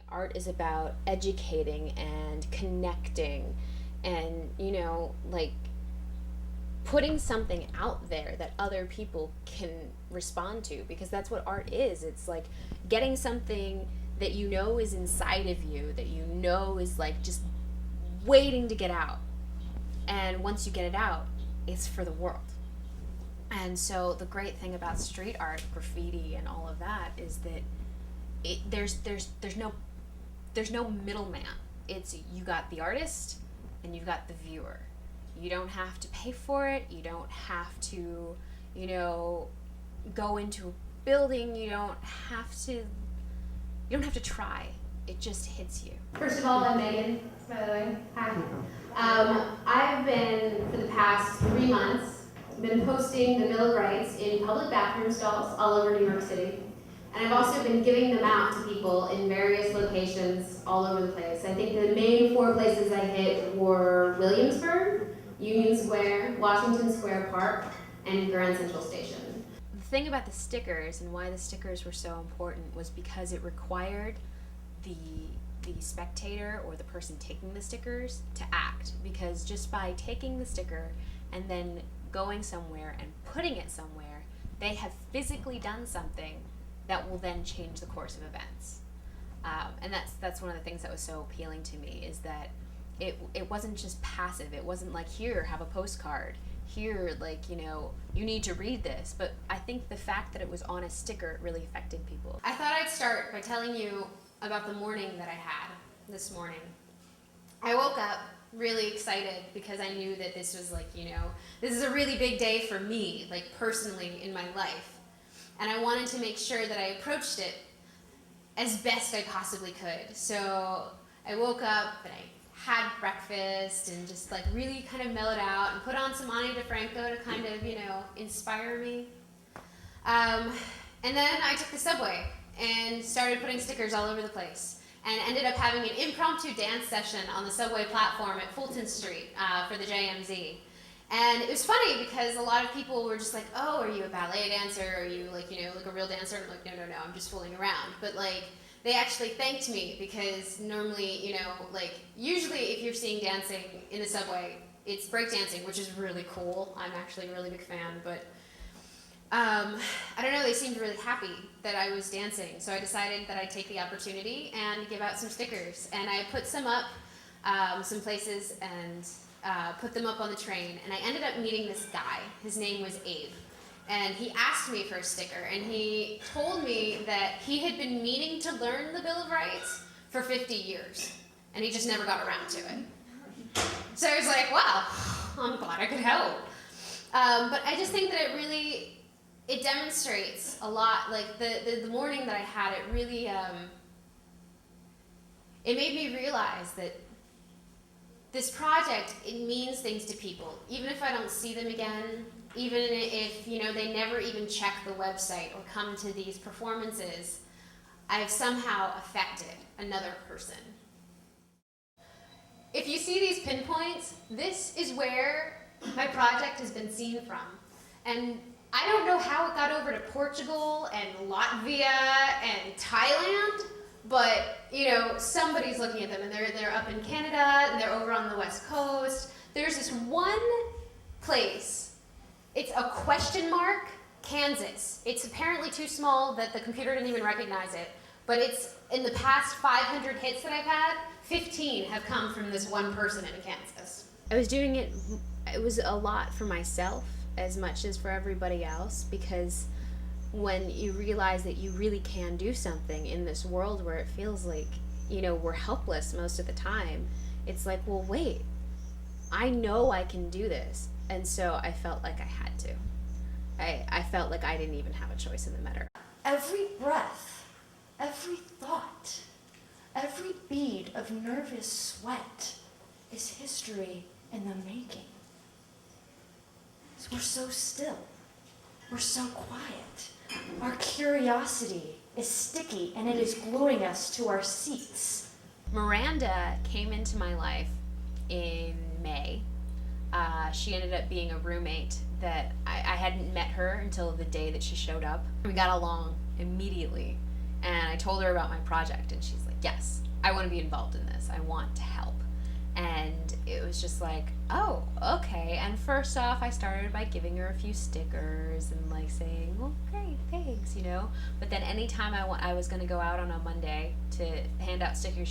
Art is about educating and connecting and, like putting something out there that other people can respond to, because that's what art is. It's like getting something that is inside of you, that is like just waiting to get out. And once you get it out, it's for the world. And so the great thing about street art, graffiti, and all of that is that there's no middleman. It's you got the artist and you've got the viewer. You don't have to pay for it. You don't have to, go into a building. You don't have to try. It just hits you. First of all, I'm Meggan, by the way. Hi. I've been, for the past 3 months, been posting the Bill of Rights in public bathroom stalls all over New York City. And I've also been giving them out to people in various locations all over the place. I think the main 4 places I hit were Williamsburg, Union Square, Washington Square Park, and Grand Central Station. The thing about the stickers and why the stickers were so important was because it required the spectator or the person taking the stickers to act, because just by taking the sticker and then going somewhere and putting it somewhere, they have physically done something that will then change the course of events. And that's one of the things that was so appealing to me, is that it wasn't just passive. It wasn't like, here, have a postcard. Here, like, you need to read this. But I think the fact that it was on a sticker really affected people. I thought I'd start by telling you about the morning that I had this morning. I woke up really excited because I knew that this was like, this is a really big day for me, like personally in my life. And I wanted to make sure that I approached it as best I possibly could. So I woke up and I had breakfast and just like really kind of mellowed out and put on some Ani DeFranco to kind of, inspire me. And then I took the subway and started putting stickers all over the place, and ended up having an impromptu dance session on the subway platform at Fulton Street for the JMZ. And it was funny because a lot of people were just like, oh, are you a ballet dancer? Are you like, like a real dancer? And I'm like, no, I'm just fooling around. But like, they actually thanked me, because normally, usually if you're seeing dancing in the subway, it's breakdancing, which is really cool. I'm actually a really big fan, but I don't know, they seemed really happy that I was dancing. So I decided that I'd take the opportunity and give out some stickers. And I put some up some places and put them up on the train. And I ended up meeting this guy. His name was Abe. And he asked me for a sticker. And he told me that he had been meaning to learn the Bill of Rights for 50 years. And he just never got around to it. So I was like, wow, I'm glad I could help. But I just think that it demonstrates a lot, like the morning that I had, it really, it made me realize that this project, it means things to people, even if I don't see them again, even if, they never even check the website or come to these performances, I've somehow affected another person. If you see these pinpoints, this is where my project has been seen from. And I don't know how it got over to Portugal and Latvia and Thailand, but somebody's looking at them, and they're up in Canada and they're over on the West Coast. There's this one place. It's a question mark, Kansas. It's apparently too small that the computer didn't even recognize it, but it's in the past 500 hits that I've had, 15 have come from this one person in Kansas. I was doing it was a lot for myself as much as for everybody else, because when you realize that you really can do something in this world where it feels like, we're helpless most of the time, it's like, well, wait, I know I can do this. And so I felt like I had to. I felt like I didn't even have a choice in the matter. Every breath, every thought, every bead of nervous sweat is history in the making. We're so still. We're so quiet. Our curiosity is sticky, and it is gluing us to our seats. Miranda came into my life in May. She ended up being a roommate that I hadn't met her until the day that she showed up. We got along immediately. And I told her about my project, and she's like, yes, I want to be involved in this. I want to help. And it was just like, oh, okay. And first off, I started by giving her a few stickers and like saying, well, great, thanks, you know. But then anytime I was going to go out on a Monday to hand out stickers,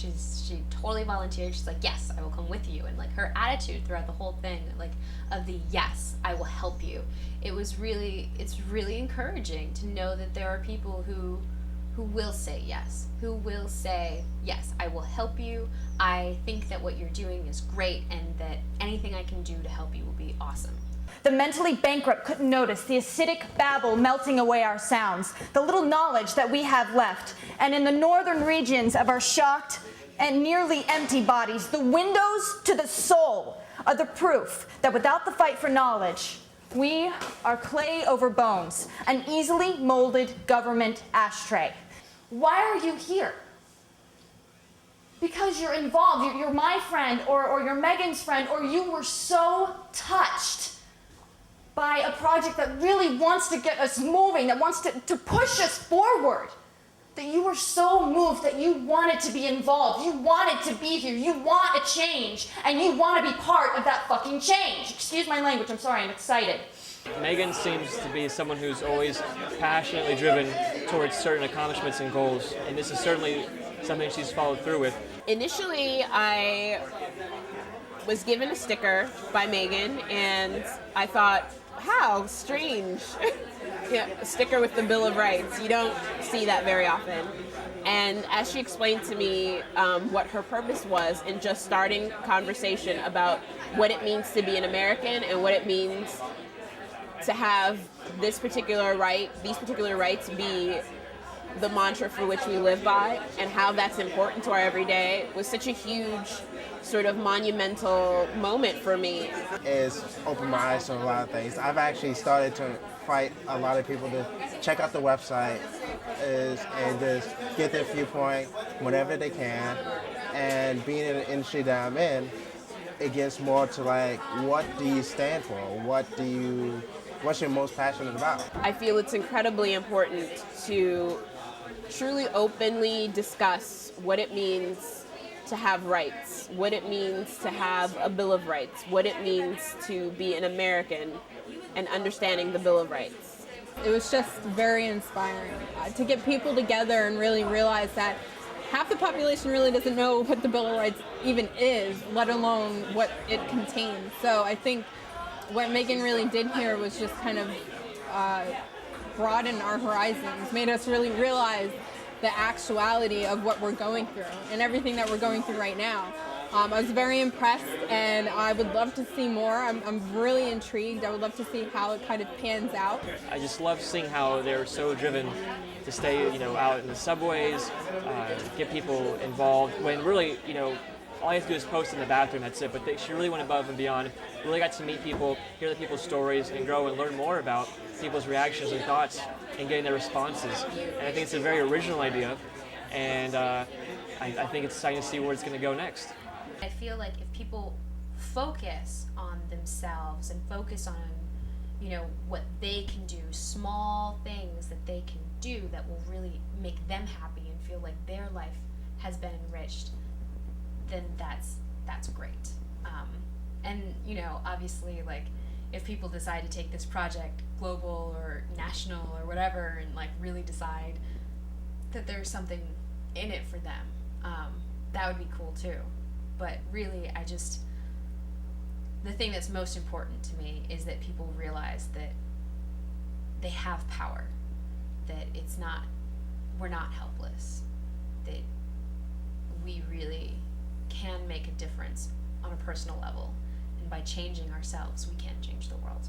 she totally volunteered. She's like, yes, I will come with you. And like her attitude throughout the whole thing, like of the yes, I will help you. It's really encouraging to know that there are people who will say yes, who will say, yes, I will help you. I think that what you're doing is great, and that anything I can do to help you will be awesome. The mentally bankrupt couldn't notice the acidic babble melting away our sounds, the little knowledge that we have left. And in the northern regions of our shocked and nearly empty bodies, the windows to the soul are the proof that without the fight for knowledge, we are clay over bones, an easily molded government ashtray. Why are you here? Because you're involved. You're my friend, or you're Megan's friend, or you were so touched by a project that really wants to get us moving, that wants to push us forward, that you were so moved that you wanted to be involved, you wanted to be here, you want a change, and you want to be part of that fucking change. Excuse my language, I'm sorry, I'm excited. Meggan seems to be someone who's always passionately driven towards certain accomplishments and goals, and this is certainly something she's followed through with. Initially, I was given a sticker by Meggan, and I thought, how strange. Yeah, a sticker with the Bill of Rights. You don't see that very often. And as she explained to me what her purpose was in just starting conversation about what it means to be an American and what it means to have this particular right, these particular rights be the mantra for which we live by, and how that's important to our everyday, was such a huge sort of monumental moment for me. It's opened my eyes to a lot of things. I've actually started to fight a lot of people to check out the website and just get their viewpoint whenever they can. And being in the industry that I'm in, it gets more to like, what do you stand for? What's your most passionate about? I feel it's incredibly important to truly openly discuss what it means to have rights, what it means to have a Bill of Rights, what it means to be an American, and understanding the Bill of Rights. It was just very inspiring to get people together and really realize that half the population really doesn't know what the Bill of Rights even is, let alone what it contains. So I think what Meggan really did here was just kind of broaden our horizons, made us really realize the actuality of what we're going through and everything that we're going through right now. I was very impressed, and I would love to see more. I'm really intrigued. I would love to see how it kind of pans out. I just love seeing how they're so driven to stay, out in the subways, get people involved, when really, all you have to do is post in the bathroom, that's it. But she really went above and beyond, really got to meet people, hear the people's stories, and grow and learn more about people's reactions and thoughts and getting their responses. And I think it's a very original idea, and I think it's exciting to see where it's going to go next. I feel like if people focus on themselves and focus on, what they can do, small things that they can do that will really make them happy and feel like their life has been enriched, then that's great. And obviously, like, if people decide to take this project global or national or whatever, and like really decide that there's something in it for them, that would be cool too. But really, the thing that's most important to me is that people realize that they have power, that we're not helpless, that we really can make a difference on a personal level, and by changing ourselves, we can change the world.